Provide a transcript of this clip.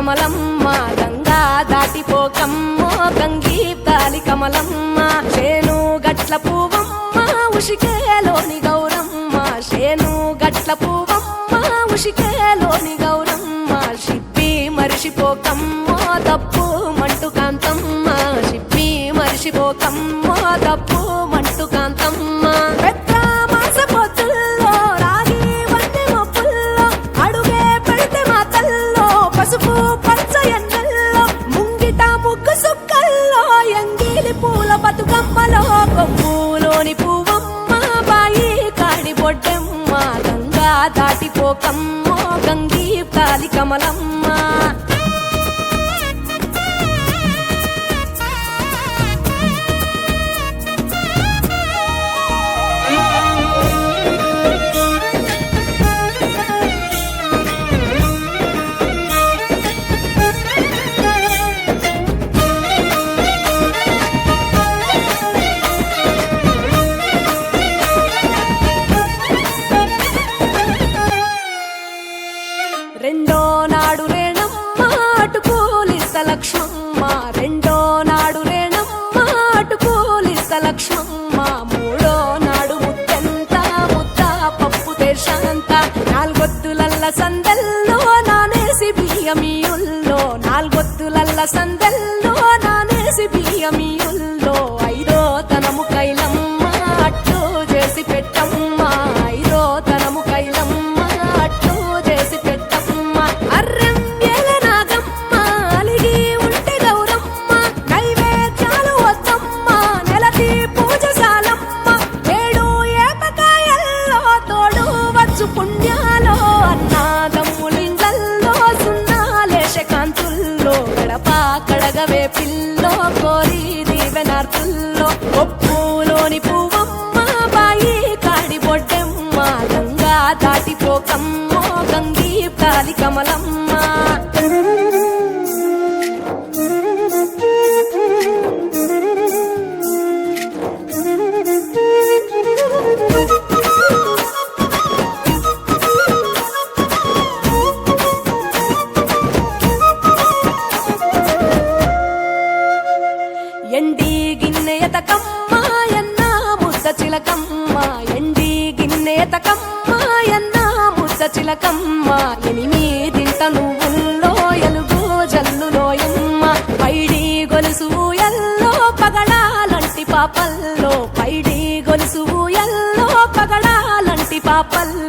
కమలమ్మ గంగా దాటిపోకమ్మో గంగీప్తాలి కమలమ్మ శేను గట్ల పువ్వమ్మ ఉషికేలోని గౌరమ్మ శేను గట్ల పువ్వమ్మ ఉషికేలోని గౌరమ్మ షిప్పి మరిషిపోకమ్మో దప్పు మంటు కాంతమ్మ షిప్పి మరిషిపోకమ్మో దప్పు మంటు కాంతమ్మ పసుపు పచ్చ ఎన్నెల్లో ముంగిట ముగ్గు సుక్కల్లో ఎంగిలి పూల బతుకమ్మలో కొమ్ములోని పువ్వమ్మ బాయి కాడి బొడ్డెమ్మ గంగా దాటిపోకమ్మో గంగీప్తాలి కమలమ్మ రెండో నాడు రేణమ్మ అటుకూలిస్త లక్ష్మమ్మ రెండో నాడు రేణమ్మ అటుకూలిస్త లక్ష్మమ్మ మూడో నాడు ముత్తెంత ముద్ద పప్పు దేశాంత నాలుగొత్తులల్ల సందెల్లో నానేసి బియ్యమియుల్లో నాలుగొత్తులల్ల సందెల్లో నానేసి బియ్యమియుల్లో ఐదో తనము కైలమ్మ అట్టు చేసి పెట్టమ్మ ఐదో తనము కైలమ్మ అట్టు చేసి పుణ్యాలో అన్నాదమ్ములింగల్లో సున్నాలేశ కాంతుల్లో గడప కడగవే పిల్లో కోరి దీవెనార్తుల్లో ఒప్పులోని పువ్వమ్మ బాయి కాడి బొడ్డెమ్మ గంగా దాటిపోకమ్మో గంగీప్తాలి కమలమ్మ ఎండి గిన్నెయతకమ్మ ఎన్న ముద్ద చిలకమ్మ ఎండి గిన్నెయతకమ్మ ఎన్న ముద్ద చిలకమ్మ ఎనిమిదింట నువ్వుల్లో ఎలుగు జల్లులోయమ్మ పైడి గొలుసు ఎల్లో పగడాలంటి పాపల్లో పైడి గొలుసు ఎల్లో పగడాలంటి పాపల్లో